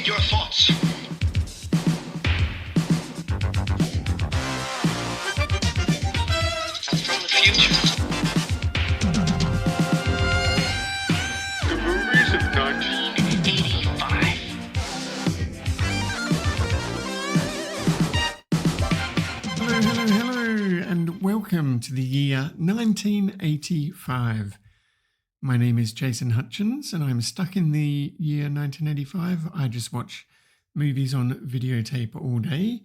Read your thoughts. From the future. The movies of 1985. Hello, and welcome to the year 1985. My name is Jason Hutchins, and I'm stuck in the year 1985. I just watch movies on videotape all day.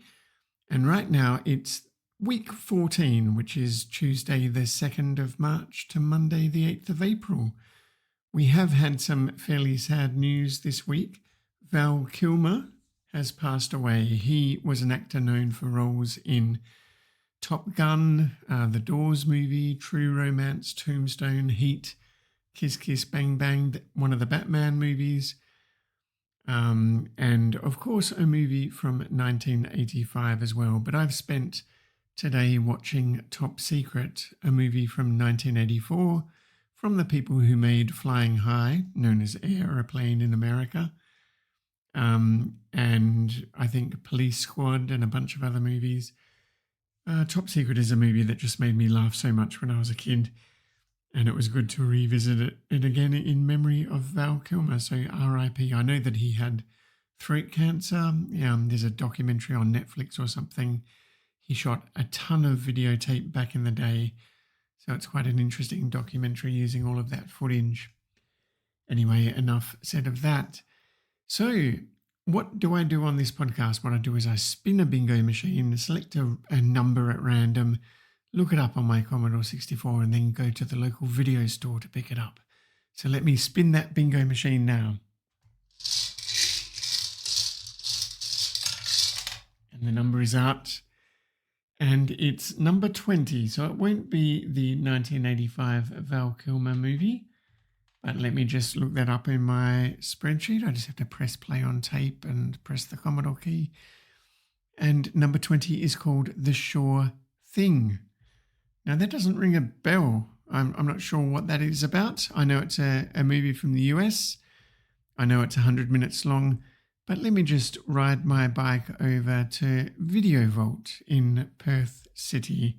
And right now it's week 14, which is Tuesday the 2nd of March to Monday the 8th of April. We have had some fairly sad news this week. Val Kilmer has passed away. He was an actor known for roles in Top Gun, the Doors movie, True Romance, Tombstone, Heat, Kiss Kiss Bang Bang, one of the Batman movies, and of course a movie from 1985 as well. But I've spent today watching Top Secret, a movie from 1984 from the people who made Flying High, known as Aeroplane in America, and I think Police Squad and a bunch of other movies. Top Secret is a movie that just made me laugh so much when I was a kid, and it was good to revisit it again in memory of Val Kilmer. So R.I.P. I know that he had throat cancer. There's a documentary on Netflix or something. He shot a ton of videotape back in the day, so it's quite an interesting documentary using all of that footage. Anyway, enough said of that. So what do I do on this podcast? What I do is I spin a bingo machine, select a number at random, look it up on my Commodore 64, and then go to the local video store to pick it up. So let me spin that bingo machine now. And the number is out. And it's number 20. So it won't be the 1985 Val Kilmer movie. But let me just look that up in my spreadsheet. I just have to press play on tape and press the Commodore key. And number 20 is called The Sure Thing. Now, that doesn't ring a bell. I'm not sure what that is about. I know it's a movie from the US. I know it's 100 minutes long. But let me just ride my bike over to Video Vault in Perth City,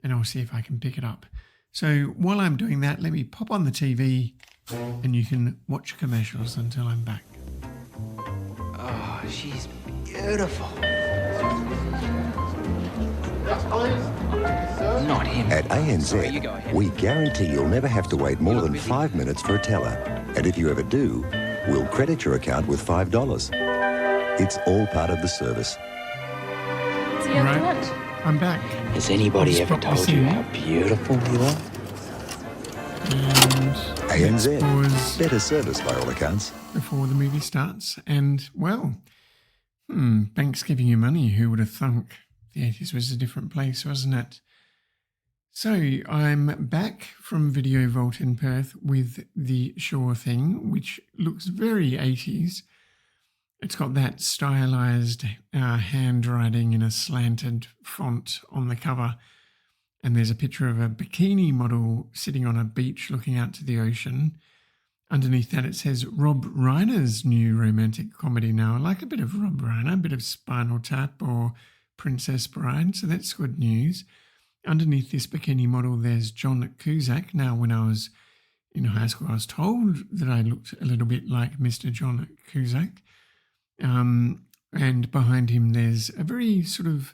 and I'll see if I can pick it up. So while I'm doing that, let me pop on the TV and you can watch commercials until I'm back. Oh, she's beautiful. Not him. At ANZ, Sorry, you go ahead. we guarantee you'll never have to wait more than 5 minutes for a teller. And if you ever do, we'll credit your account with $5. It's all part of the service. Do you have Right. lunch? I'm back. Has anybody I'll ever stop told you listening. how beautiful you are? And ANZ, pause better service by all accounts. before the movie starts. And, well, banks giving you money. Who would have thunk? The 80s was a different place, wasn't it? So I'm back from Video Vault in Perth with The Sure Thing, which looks very 80s. It's got that stylized handwriting in a slanted font on the cover. And there's a picture of a bikini model sitting on a beach looking out to the ocean. Underneath that, it says Rob Reiner's new romantic comedy now. I like a bit of Rob Reiner, a bit of Spinal Tap or Princess Bride. So that's good news. Underneath this bikini model, there's John Cusack. Now, when I was in high school, I was told that I looked a little bit like Mr. John Cusack. And behind him, there's a very sort of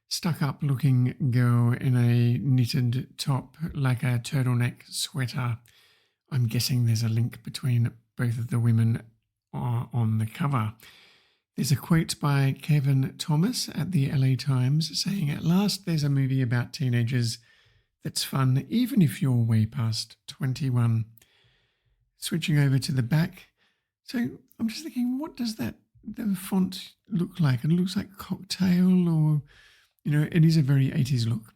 stuck-up looking girl in a knitted top, like a turtleneck sweater. I'm guessing there's a link between both of the women on the cover. There's a quote by Kevin Thomas at the LA Times saying, "At last there's a movie about teenagers that's fun, even if you're way past 21. Switching over to the back. So I'm just thinking, what does the font look like? It looks like cocktail or, it is a very 80s look.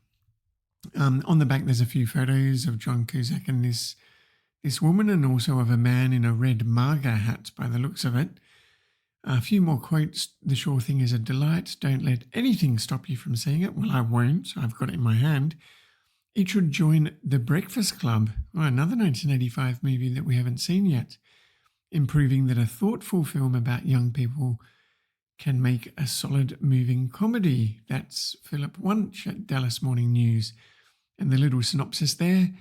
On the back, there's a few photos of John Cusack and this woman, and also of a man in a red MAGA hat by the looks of it. A few more quotes. The Sure Thing is a delight. Don't let anything stop you from seeing it. Well, I won't. I've got it in my hand. It should join The Breakfast Club, another 1985 movie that we haven't seen yet. in proving that a thoughtful film about young people can make a solid moving comedy. That's Philip Wunsch at Dallas Morning News. And the little synopsis there: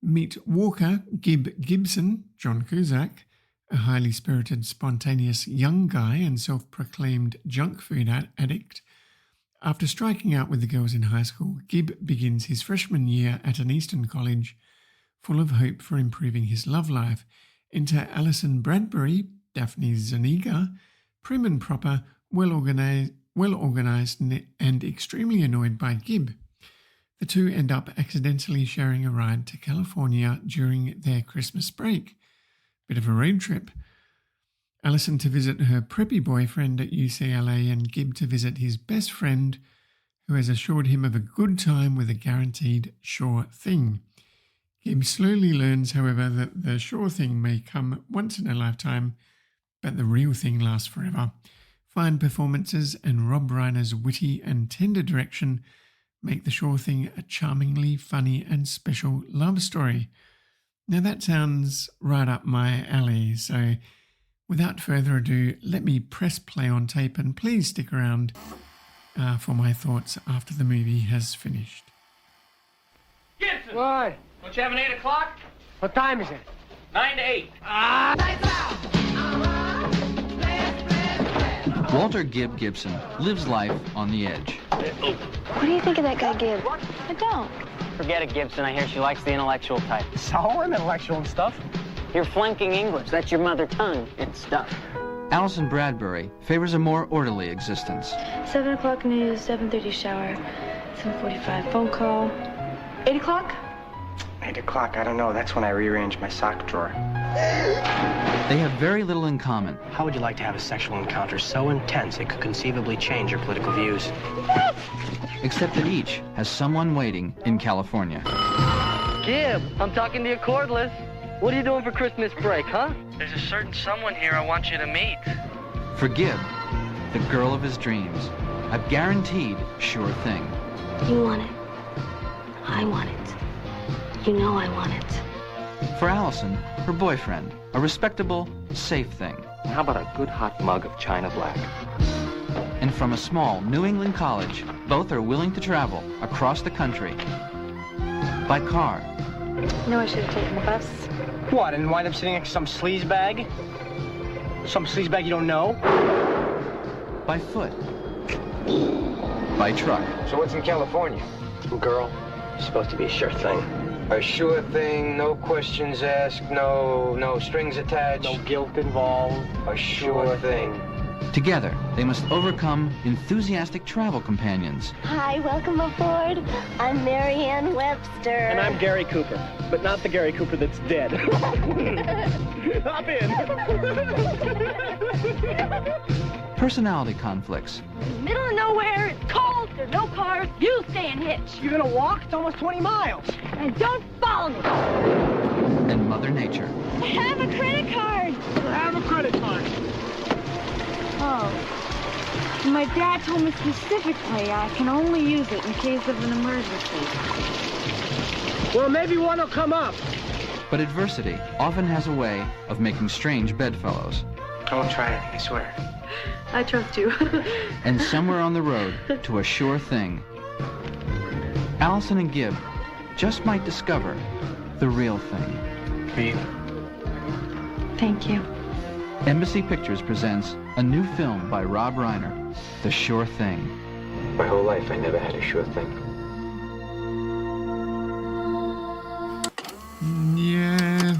meet Walker Gibson, John Cusack, a highly spirited, spontaneous young guy and self-proclaimed junk food addict. After striking out with the girls in high school, Gib begins his freshman year at an Eastern college, full of hope for improving his love life. Enter Alison Bradbury, Daphne Zuniga, prim and proper, well-organised and extremely annoyed by Gib. The two end up accidentally sharing a ride to California during their Christmas break. Bit of a road trip. Alison to visit her preppy boyfriend at UCLA and Gib to visit his best friend, who has assured him of a good time with a guaranteed sure thing. Gib slowly learns, however, that the sure thing may come once in a lifetime, but the real thing lasts forever. Fine performances and Rob Reiner's witty and tender direction make the sure thing a charmingly funny and special love story. Now that sounds right up my alley, so without further ado, let me press play on tape and please stick around for my thoughts after the movie has finished. Gibson! What? Don't you have an 8 o'clock? What time is it? 9 to 8. Walter Gibb Gibson lives life on the edge. What do you think of that guy, Gib? I don't. Forget it, Gibson. I hear she likes the intellectual type. So I'm intellectual and stuff. You're flunking English. That's your mother tongue and stuff. Alison Bradbury favors a more orderly existence. 7 o'clock news, 7:30 shower, 7:45 phone call. 8 o'clock? 8 o'clock, I don't know. That's when I rearrange my sock drawer. They have very little in common. How would you like to have a sexual encounter so intense it could conceivably change your political views? Except that each has someone waiting in California. Gib, I'm talking to you cordless. What are you doing for Christmas break, huh? There's a certain someone here I want you to meet. For Gib, the girl of his dreams, a guaranteed sure thing. You want it. I want it. You know I want it. For Allison, her boyfriend, a respectable, safe thing. How about a good hot mug of China Black? And from a small New England college, both are willing to travel across the country by car. No, I should have taken the bus. What, and wind up sitting next to some sleazebag? Some sleazebag you don't know? By foot. By truck. So what's in California? Girl, it's supposed to be a sure thing. A sure thing, no questions asked, no strings attached. No guilt involved. A sure thing. Together, they must overcome enthusiastic travel companions. Hi, welcome aboard. I'm Marianne Webster. And I'm Gary Cooper, but not the Gary Cooper that's dead. Hop in. Personality conflicts. Middle of nowhere, it's cold, there's no cars, you stay and hitch. You're gonna walk? It's almost 20 miles. And don't follow me. And Mother Nature. I have a credit card. I have a credit card. Oh. My dad told me specifically I can only use it in case of an emergency. Well, maybe one will come up. But adversity often has a way of making strange bedfellows. I won't try anything, I swear. I trust you. And somewhere on the road to a sure thing, Allison and Gib just might discover the real thing. For you. Thank you. Embassy Pictures presents a new film by Rob Reiner, The Sure Thing. My whole life I never had a sure thing. Yeah,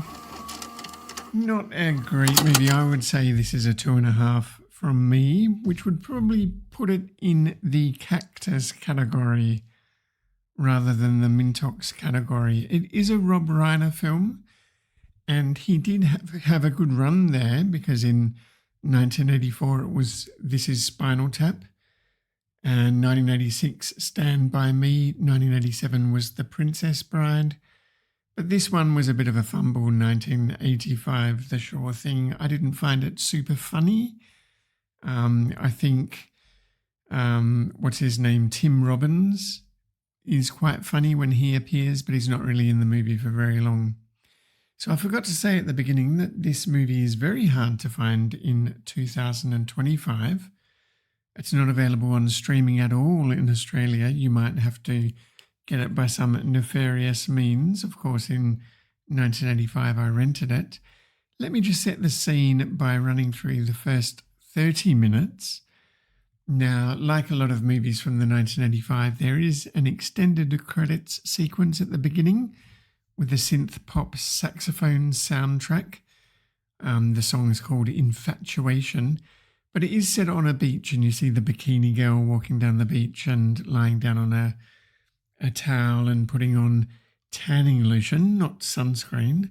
not a great movie. I would say this is a 2.5 from me, which would probably put it in the cactus category rather than the Mintox category. It is a Rob Reiner film, and he did have a good run there because in 1984 it was This Is Spinal Tap, and 1986 Stand By Me, 1987 was The Princess Bride, but this one was a bit of a fumble. 1985 The Sure Thing. I didn't find it super funny. I think what's his name, Tim Robbins, is quite funny when he appears, but he's not really in the movie for very long. So I forgot to say at the beginning that this movie is very hard to find in 2025. It's not available on streaming at all in Australia. You might have to get it by some nefarious means. Of course, in 1985, I rented it. Let me just set the scene by running through the first 30 minutes. Now, like a lot of movies from the 1985, there is an extended credits sequence at the beginning with a synth pop saxophone soundtrack. The song is called Infatuation, but it is set on a beach, and you see the bikini girl walking down the beach and lying down on a towel and putting on tanning lotion, not sunscreen,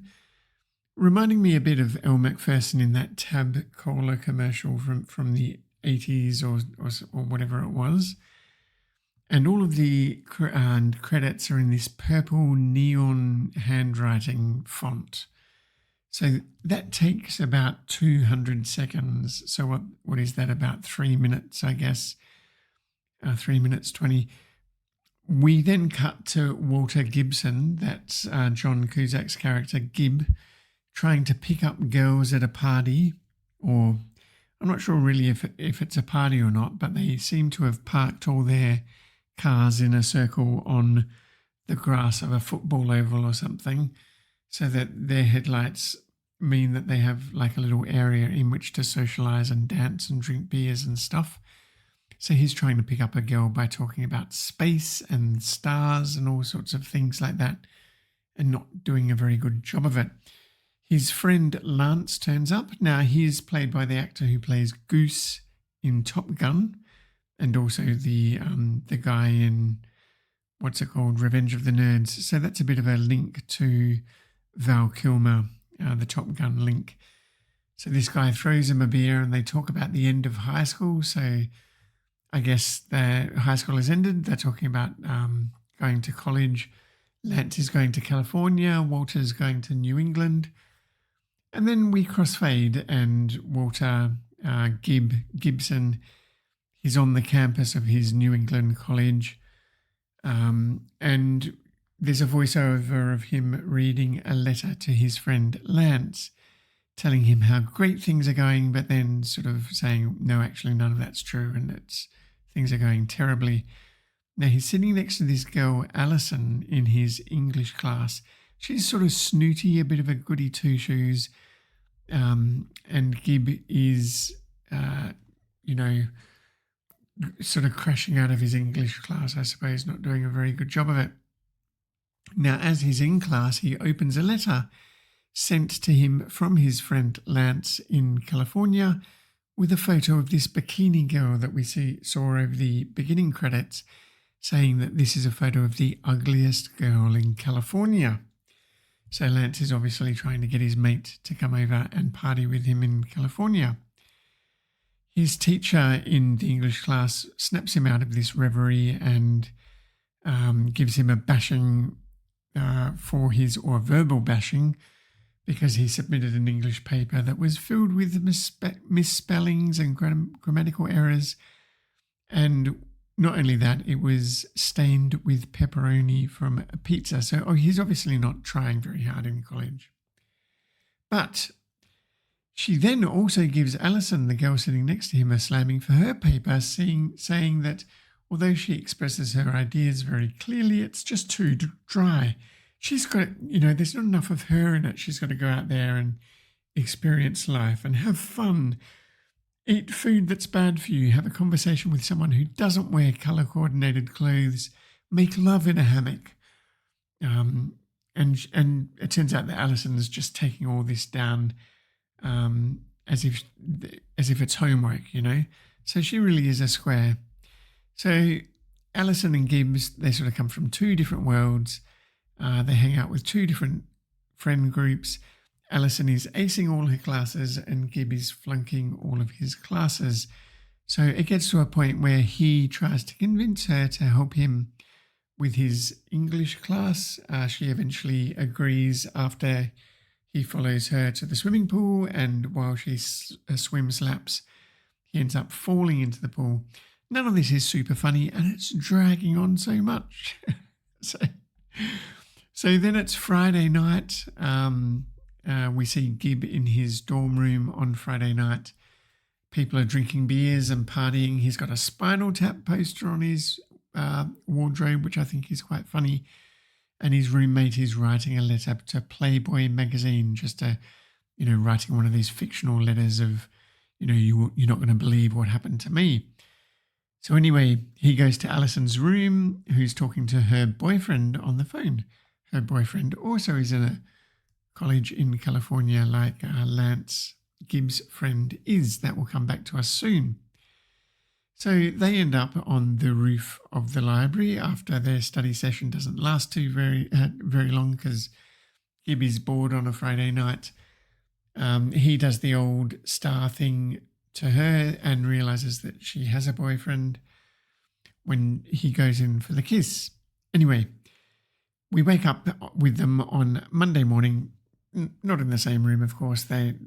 reminding me a bit of Elle Macpherson in that Tab Cola commercial from the 80s or whatever it was. And all of the credits are in this purple neon handwriting font. So that takes about 200 seconds. So what is that, about 3 minutes, I guess? 3 minutes 20. We then cut to Walter Gibson, that's John Cusack's character, Gib, trying to pick up girls at a party, or I'm not sure really if it's a party or not, but they seem to have parked all their cars in a circle on the grass of a football oval or something, so that their headlights mean that they have like a little area in which to socialize and dance and drink beers and stuff. So he's trying to pick up a girl by talking about space and stars and all sorts of things like that, and not doing a very good job of it. His friend Lance turns up. Now, he is played by the actor who plays Goose in Top Gun, and also the guy in, what's it called, Revenge of the Nerds. So that's a bit of a link to Val Kilmer, the Top Gun link. So this guy throws him a beer and they talk about the end of high school. So I guess their high school has ended. They're talking about going to college. Lance is going to California. Walter's going to New England. And then we crossfade and Walter Gibson, he's on the campus of his New England college. And there's a voiceover of him reading a letter to his friend Lance, telling him how great things are going, but then sort of saying, no, actually none of that's true, and things are going terribly. Now, he's sitting next to this girl, Alison, in his English class. She's sort of snooty, a bit of a goody two-shoes, and Gib is, sort of crashing out of his English class, I suppose, not doing a very good job of it. Now, as he's in class, he opens a letter sent to him from his friend Lance in California with a photo of this bikini girl that we saw over the beginning credits, saying that this is a photo of the ugliest girl in California. So Lance is obviously trying to get his mate to come over and party with him in California. His teacher in the English class snaps him out of this reverie and gives him a bashing or verbal bashing, because he submitted an English paper that was filled with misspellings and grammatical errors. And not only that, it was stained with pepperoni from a pizza. So he's obviously not trying very hard in college. But she then also gives Alison, the girl sitting next to him, a slamming for her paper, saying that although she expresses her ideas very clearly, it's just too dry. She's got, there's not enough of her in it. She's got to go out there and experience life and have fun. Eat food that's bad for you. Have a conversation with someone who doesn't wear colour-coordinated clothes. Make love in a hammock. And it turns out that Alison is just taking all this down as if it's homework, So she really is a square. So Alison and Gibbs, they sort of come from two different worlds. They hang out with two different friend groups. Alison is acing all her classes and Gib is flunking all of his classes. So it gets to a point where he tries to convince her to help him with his English class. She eventually agrees after he follows her to the swimming pool, and while she swims laps, he ends up falling into the pool. None of this is super funny, and it's dragging on so much. So then it's Friday night. we see Gib in his dorm room on Friday night. People are drinking beers and partying. He's got a Spinal Tap poster on his wardrobe, which I think is quite funny. And his roommate is writing a letter to Playboy magazine, just writing one of these fictional letters of, you're not going to believe what happened to me. So anyway, he goes to Alison's room, who's talking to her boyfriend on the phone. Her boyfriend also is in a college in California, like Lance Gibbs' friend is. That will come back to us soon. So they end up on the roof of the library after their study session doesn't last too very long, because Gib is bored on a Friday night. He does the old star thing to her and realizes that she has a boyfriend when he goes in for the kiss. Anyway, we wake up with them on Monday morning, not in the same room, of course. That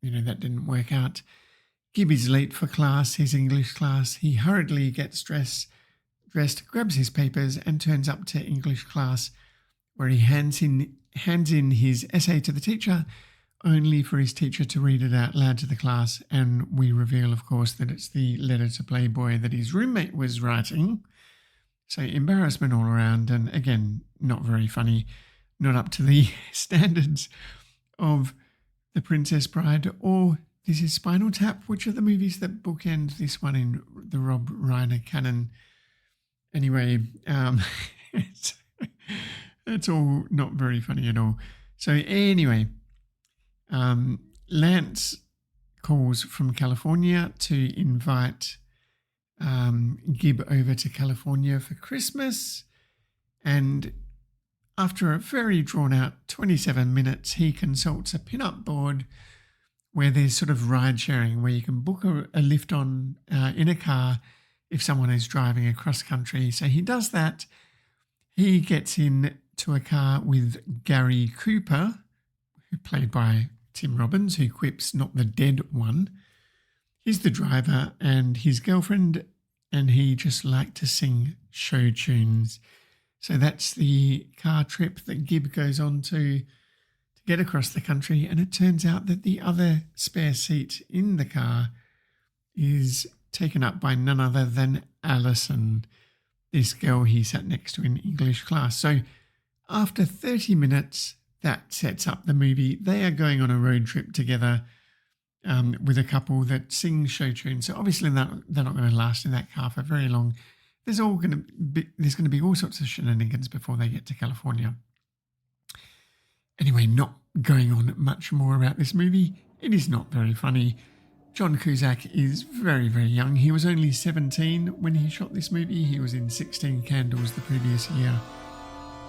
didn't work out. Gib is late for class, his English class. He hurriedly gets dressed, grabs his papers and turns up to English class, where he hands in his essay to the teacher, only for his teacher to read it out loud to the class. And we reveal, of course, that it's the letter to Playboy that his roommate was writing. So embarrassment all around, and again, not very funny, not up to the standards of The Princess Bride or This Is Spinal Tap, which are the movies that bookend this one in the Rob Reiner canon. Anyway, it's all not very funny at all. So anyway, Lance calls from California to invite Gib over to California for Christmas, and after a very drawn out 27 minutes, he consults a pin-up board where there's sort of ride sharing, where you can book a lift on in a car if someone is driving across country. So he does that. He gets in to a car with Gary Cooper, who played by Tim Robbins, who quips, "Not the dead one." He's the driver, and his girlfriend and he just like to sing show tunes. So that's the car trip that Gib goes on to get across the country. And it turns out that the other spare seat in the car is taken up by none other than Alison, this girl he sat next to in English class. So after 30 minutes, that sets up the movie. They are going on a road trip together with a couple that sing show tunes. So obviously they're not going to last in that car for very long. There's going to be all sorts of shenanigans before they get to California. Anyway, not going on much more about this movie. It is not very funny. John Cusack is very, very young. He was only 17 when he shot this movie. He was in 16 Candles the previous year.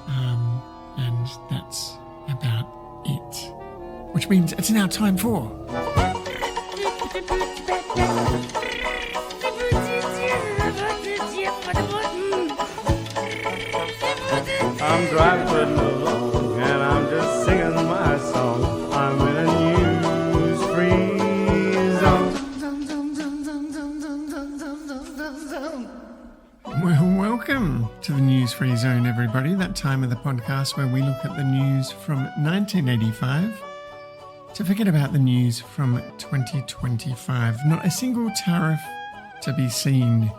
And that's about it. Which means it's now time for... I'm driving along and I'm just singing my song. I'm in a news-free zone. Well, welcome to the News-Free Zone, everybody. That time of the podcast where we look at the news from 1985 to forget about the news from 2025. Not a single tariff to be seen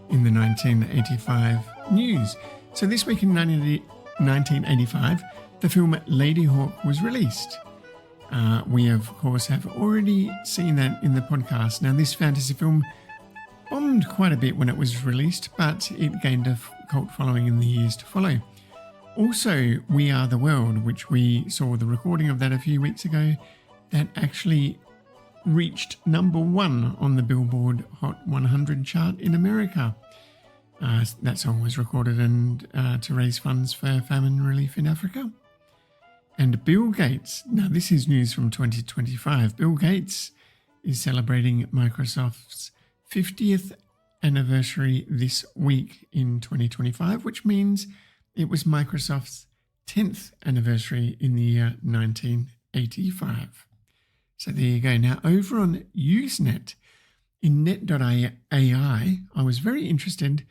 in the 1985 news. So this week in 1985, the film Lady Hawk was released. We, of course, have already seen that in the podcast. Now, this fantasy film bombed quite a bit when it was released, but it gained a cult following in the years to follow. Also, We Are the World, which we saw the recording of that a few weeks ago, that actually reached number 1 on the Billboard Hot 100 chart in America. That song was recorded to raise funds for famine relief in Africa. And Bill Gates, now this is news from 2025, Bill Gates is celebrating Microsoft's 50th anniversary this week in 2025, which means it was Microsoft's 10th anniversary in the year 1985. So there you go. Now over on Usenet, in net.ai, I was very interested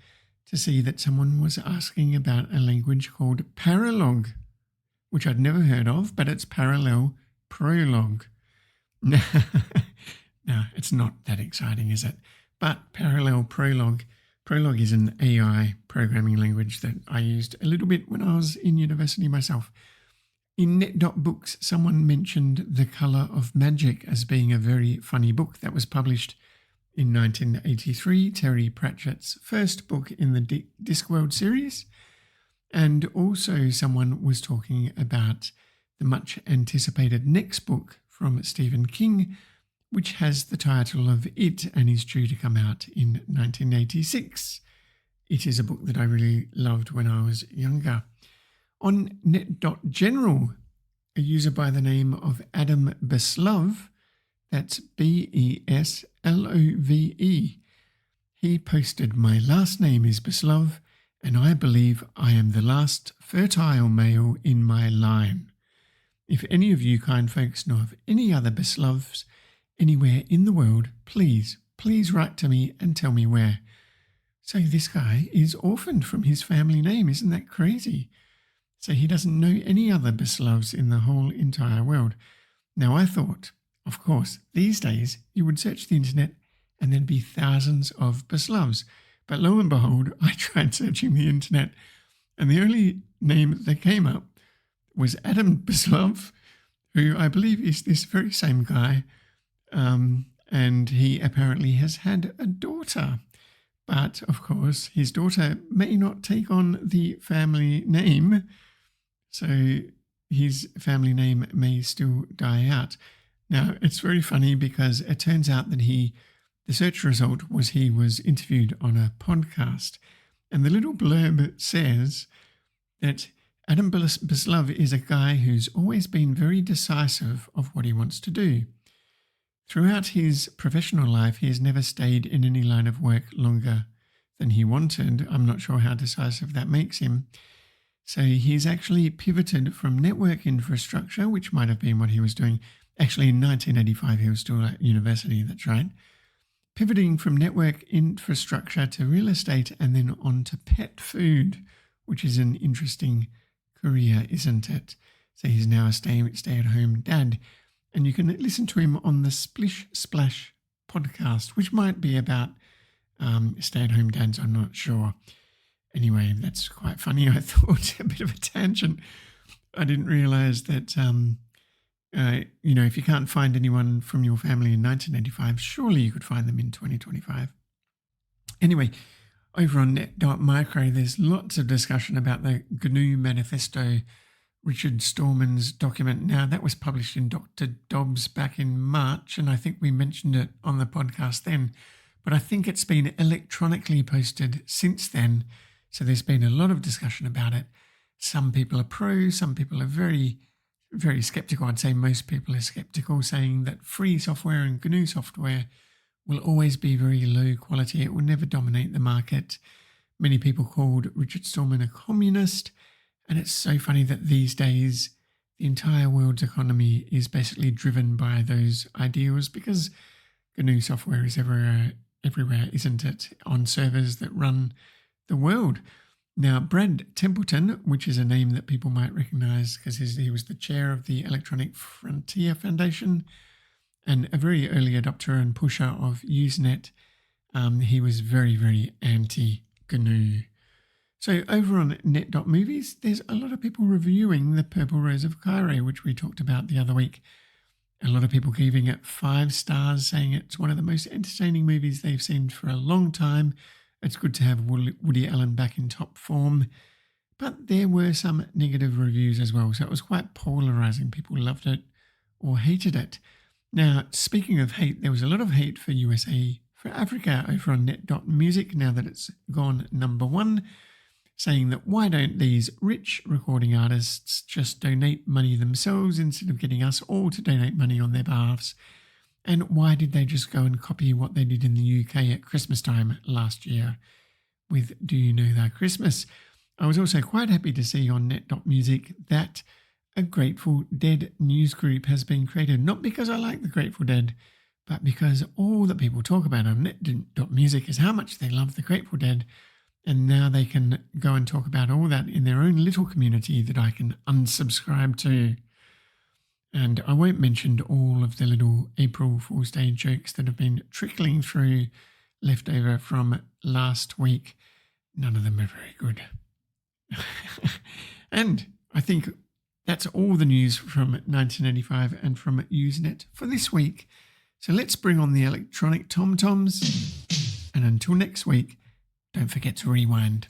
to see that someone was asking about a language called Paralog, which I'd never heard of, but it's parallel Prologue. No, it's not that exciting, is it? But Parallel Prologue. Prologue is an AI programming language that I used a little bit when I was in university myself. In Net.Books, someone mentioned The Colour of Magic as being a very funny book that was published in 1983, Terry Pratchett's first book in the Discworld series. And also someone was talking about the much anticipated next book from Stephen King, which has the title of It and is due to come out in 1986. It is a book that I really loved when I was younger. On net.general, a user by the name of Adam Beslove, that's Beslove, he posted, "My last name is Beslove, and I believe I am the last fertile male in my line. If any of you kind folks know of any other Besloves anywhere in the world, please write to me and tell me where." So this guy is orphaned from his family name. Isn't that crazy? So he doesn't know any other Besloves in the whole entire world. Now I thought, of course, these days you would search the internet and there'd be thousands of Besloves. But lo and behold, I tried searching the internet and the only name that came up was Adam Beslove, who I believe is this very same guy. And he apparently has had a daughter. But, of course, his daughter may not take on the family name, so his family name may still die out. Now, it's very funny because it turns out that the search result was he was interviewed on a podcast. And the little blurb says that Adam Beslove is a guy who's always been very decisive of what he wants to do. Throughout his professional life, he has never stayed in any line of work longer than he wanted. I'm not sure how decisive that makes him. So he's actually pivoted from network infrastructure, which might have been what he was doing. Actually, in 1985, he was still at university, that's right. Pivoting from network infrastructure to real estate and then on to pet food, which is an interesting career, isn't it? So he's now a stay-at-home dad. And you can listen to him on the Splish Splash podcast, which might be about stay-at-home dads, I'm not sure. Anyway, that's quite funny, I thought. A bit of a tangent. I didn't realise that, if you can't find anyone from your family in 1985, surely you could find them in 2025. Anyway, over on net.micro, there's lots of discussion about the GNU Manifesto, Richard Stallman's document. Now, that was published in Dr. Dobbs back in March, and I think we mentioned it on the podcast then. But I think it's been electronically posted since then, so there's been a lot of discussion about it. Some people are pro, some people are very, very skeptical. I'd say most people are skeptical, saying that free software and GNU software will always be very low quality. It will never dominate the market. Many people called Richard Stallman a communist. And it's so funny that these days the entire world's economy is basically driven by those ideals because GNU software is everywhere, isn't it, on servers that run the world. Now, Brad Templeton, which is a name that people might recognize because he was the chair of the Electronic Frontier Foundation and a very early adopter and pusher of Usenet, he was very, very anti-GNU. So over on net.movies, there's a lot of people reviewing The Purple Rose of Cairo, which we talked about the other week. A lot of people giving it 5 stars, saying it's one of the most entertaining movies they've seen for a long time. It's good to have Woody Allen back in top form. But there were some negative reviews as well, so it was quite polarizing. People loved it or hated it. Now, speaking of hate, there was a lot of hate for USA for Africa over on net.music now that it's gone number 1. Saying that why don't these rich recording artists just donate money themselves instead of getting us all to donate money on their behalves? And why did they just go and copy what they did in the UK at Christmas time last year with Do You Know That Christmas? I was also quite happy to see on net.music that a Grateful Dead news group has been created, not because I like the Grateful Dead, but because all that people talk about on net.music is how much they love the Grateful Dead. And now they can go and talk about all that in their own little community that I can unsubscribe to. And I won't mention all of the little April Fool's Day jokes that have been trickling through left over from last week. None of them are very good. And I think that's all the news from 1985 and from Usenet for this week. So let's bring on the electronic tom-toms. And until next week, don't forget to rewind.